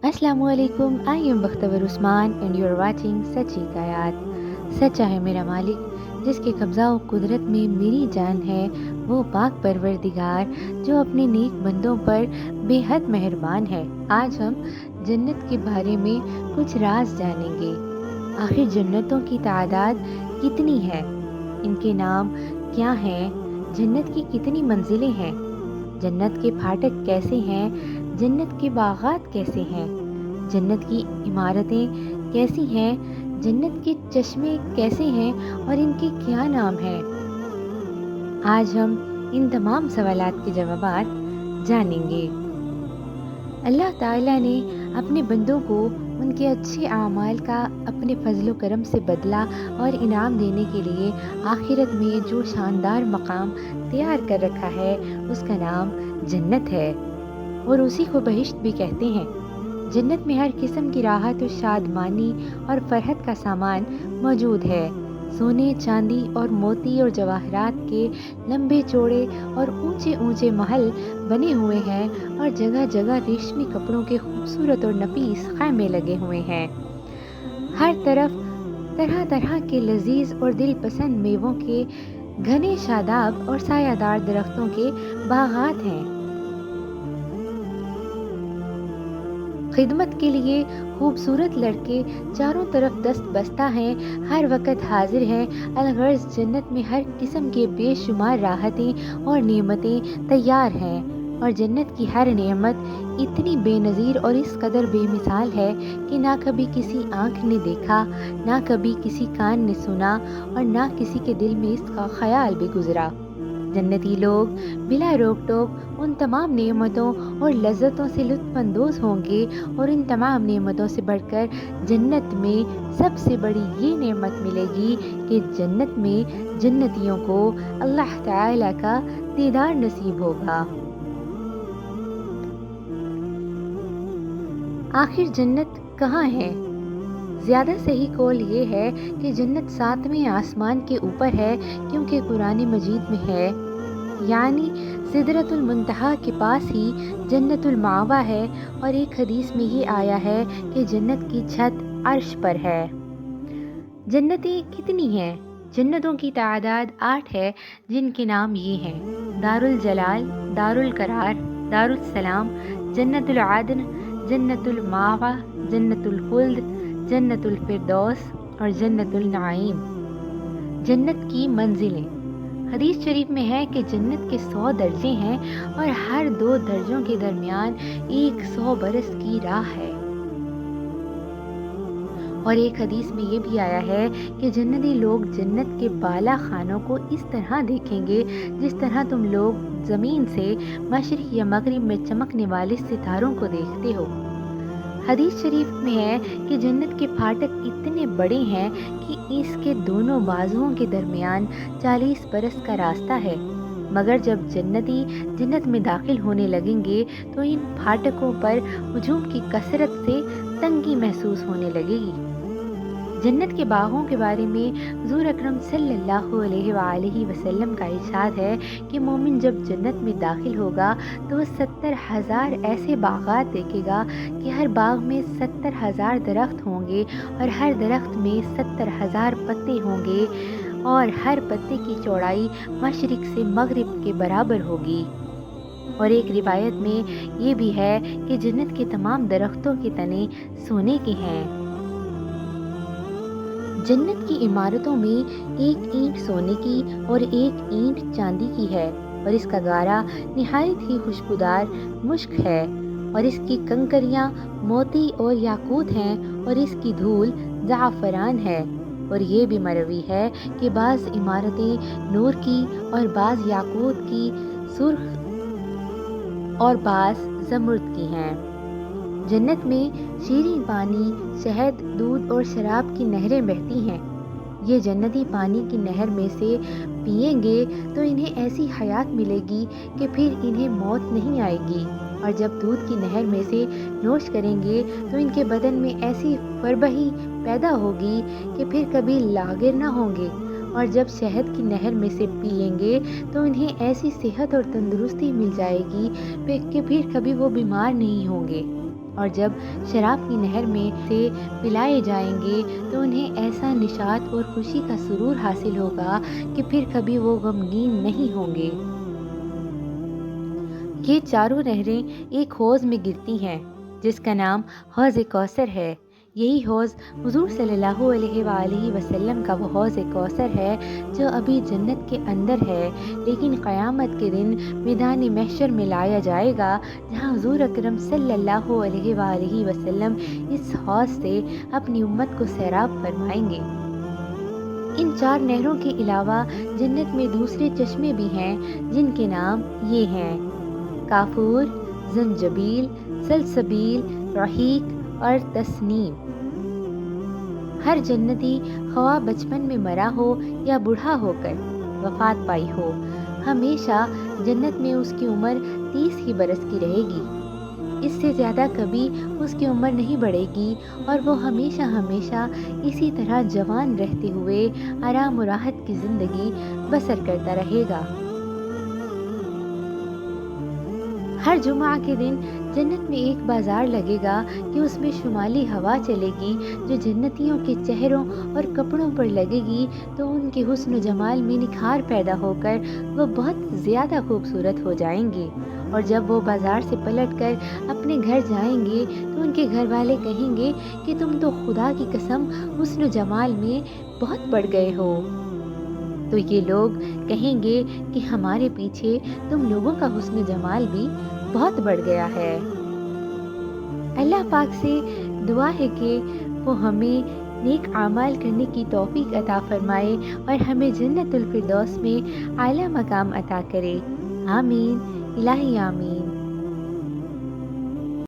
السلام علیکم. I am Bakhtawar Usman and you are watching Sachi Hikayat. سچا ہے میرا مالک جس کے قبضہ و قدرت میں میری جان ہے، وہ پاک پروردگار جو اپنے نیک بندوں پر بے حد مہربان ہے. آج ہم جنت کے بارے میں کچھ راز جانیں گے. آخر جنتوں کی تعداد کتنی ہے؟ ان کے نام کیا ہیں؟ جنت کی کتنی منزلیں ہیں؟ جنت کے پھاٹک کیسے ہیں؟ جنت کے باغات کیسے ہیں؟ جنت کی عمارتیں کیسی ہیں؟ جنت کے چشمے کیسے ہیں اور ان کے کیا نام ہیں؟ آج ہم ان تمام سوالات کے جوابات جانیں گے. اللہ تعالیٰ نے اپنے بندوں کو ان کے اچھے اعمال کا اپنے فضل و کرم سے بدلہ اور انعام دینے کے لیے آخرت میں جو شاندار مقام تیار کر رکھا ہے اس کا نام جنت ہے، اور اسی کو بہشت بھی کہتے ہیں. جنت میں ہر قسم کی راحت و شادمانی اور فرحت کا سامان موجود ہے. سونے، چاندی اور موتی اور جواہرات کے لمبے چوڑے اور اونچے اونچے محل بنے ہوئے ہیں، اور جگہ جگہ ریشمی کپڑوں کے خوبصورت اور نفیس خیمے لگے ہوئے ہیں. ہر طرف طرح طرح کے لذیذ اور دل پسند میووں کے گھنے شاداب اور سایہ دار درختوں کے باغات ہیں. خدمت کے لیے خوبصورت لڑکے چاروں طرف دست بستہ ہیں، ہر وقت حاضر ہیں. الغرض جنت میں ہر قسم کے بے شمار راحتیں اور نعمتیں تیار ہیں، اور جنت کی ہر نعمت اتنی بے نظیر اور اس قدر بے مثال ہے کہ نہ کبھی کسی آنکھ نے دیکھا، نہ کبھی کسی کان نے سنا، اور نہ کسی کے دل میں اس کا خیال بھی گزرا. جنتی لوگ بلا روک ٹوک ان تمام نعمتوں اور لذتوں سے لطف اندوز ہوں گے، اور ان تمام نعمتوں سے بڑھ کر جنت میں سب سے بڑی یہ نعمت ملے گی کہ جنت میں جنتیوں کو اللہ تعالی کا دیدار نصیب ہوگا. آخر جنت کہاں ہے؟ زیادہ صحیح قول یہ ہے کہ جنت 7ویں آسمان کے اوپر ہے، کیونکہ قرآن مجید میں ہے، یعنی سدرۃ المنتہا کے پاس ہی جنت المأویٰ ہے. اور ایک حدیث میں یہ آیا ہے کہ جنت کی چھت عرش پر ہے. جنتیں کتنی ہیں؟ جنتوں کی تعداد 8 ہے، جن کے نام یہ ہیں: دار الجلال، دار القرار، دار السلام، جنت العدن، جنت المأویٰ، جنت الخلد، جنت الفردوس اور جنت النعیم. جنت کی منزلیں. حدیث شریف میں ہے کہ جنت کے 100 درجے ہیں، اور ہر 2 درجوں کے درمیان 100 برس کی راہ ہے. اور ایک حدیث میں یہ بھی آیا ہے کہ جنتی لوگ جنت کے بالا خانوں کو اس طرح دیکھیں گے جس طرح تم لوگ زمین سے مشرق یا مغرب میں چمکنے والے ستاروں کو دیکھتے ہو. حدیث شریف میں ہے کہ جنت کے پھاٹک اتنے بڑے ہیں کہ اس کے دونوں بازوؤں کے درمیان 40 برس کا راستہ ہے. مگر جب جنتی جنت میں داخل ہونے لگیں گے تو ان پھاٹکوں پر ہجوم کی کثرت سے تنگی محسوس ہونے لگے گی. جنت کے باغوں کے بارے میں حضور اکرم صلی اللہ علیہ وآلہ وسلم کا ارشاد ہے کہ مومن جب جنت میں داخل ہوگا تو وہ 70,000 ایسے باغات دیکھے گا کہ ہر باغ میں 70,000 درخت ہوں گے، اور ہر درخت میں 70,000 پتے ہوں گے، اور ہر پتے کی چوڑائی مشرق سے مغرب کے برابر ہوگی. اور ایک روایت میں یہ بھی ہے کہ جنت کے تمام درختوں کے تنے سونے کے ہیں. جنت کی عمارتوں میں ایک اینٹ سونے کی اور ایک اینٹ چاندی کی ہے، اور اس کا گارا نہایت ہی خوشبودار مشک ہے، اور اس کی کنکریاں موتی اور یاقوت ہیں، اور اس کی دھول زعفران ہے. اور یہ بھی مروی ہے کہ بعض عمارتیں نور کی اور بعض یاقوت کی، سرخ اور بعض زمرد کی ہیں. جنت میں شیریں پانی، شہد، دودھ اور شراب کی نہریں بہتی ہیں. یہ جنتی پانی کی نہر میں سے پئیں گے تو انہیں ایسی حیات ملے گی کہ پھر انہیں موت نہیں آئے گی، اور جب دودھ کی نہر میں سے نوش کریں گے تو ان کے بدن میں ایسی فربہی پیدا ہوگی کہ پھر کبھی لاغر نہ ہوں گے، اور جب شہد کی نہر میں سے پئیں گے تو انہیں ایسی صحت اور تندرستی مل جائے گی کہ پھر کبھی وہ بیمار نہیں ہوں گے. اور جب شراب کی نہر میں سے پلائے جائیں گے تو انہیں ایسا نشاط اور خوشی کا سرور حاصل ہوگا کہ پھر کبھی وہ غمگین نہیں ہوں گے۔ یہ چاروں نہریں ایک حوض میں گرتی ہیں جس کا نام حوض کوثر ہے۔ یہی حوض حضور صلی اللہ علیہ وآلہ وسلم کا وہ حوض کوثر ہے جو ابھی جنت کے اندر ہے، لیکن قیامت کے دن میدان محشر میں لایا جائے گا، جہاں حضور اکرم صلی اللہ علیہ وآلہ وسلم اس حوض سے اپنی امت کو سیراب فرمائیں گے۔ ان چار نہروں کے علاوہ جنت میں دوسرے چشمے بھی ہیں جن کے نام یہ ہیں: کافور، زنجبیل، سلسبیل، رحیق اور تسنیم۔ ہر جنتی خواہ بچپن میں مرا ہو یا بوڑھا ہو کر وفات پائی ہو، ہمیشہ جنت میں اس کی عمر 30 ہی برس کی رہے گی۔ اس سے زیادہ کبھی اس کی عمر نہیں بڑھے گی اور وہ ہمیشہ ہمیشہ اسی طرح جوان رہتے ہوئے آرام و راحت کی زندگی بسر کرتا رہے گا۔ ہر جمعہ کے دن جنت میں ایک بازار لگے گا کہ اس میں شمالی ہوا چلے گی جو جنتیوں کے چہروں اور کپڑوں پر لگے گی تو ان کے حسن و جمال میں نکھار پیدا ہو کر وہ بہت زیادہ خوبصورت ہو جائیں گے، اور جب وہ بازار سے پلٹ کر اپنے گھر جائیں گے تو ان کے گھر والے کہیں گے کہ تم تو خدا کی قسم حسن و جمال میں بہت بڑھ گئے ہو۔ تو یہ لوگ کہیں گے کہ ہمارے پیچھے تم لوگوں کا حسن و جمال بھی بہت بڑھ گیا ہے۔ اللہ پاک سے دعا ہے کہ وہ ہمیں نیک اعمال کرنے کی توفیق عطا فرمائے اور ہمیں جنت الفردوس میں اعلیٰ مقام عطا کرے۔ آمین، الہی آمین۔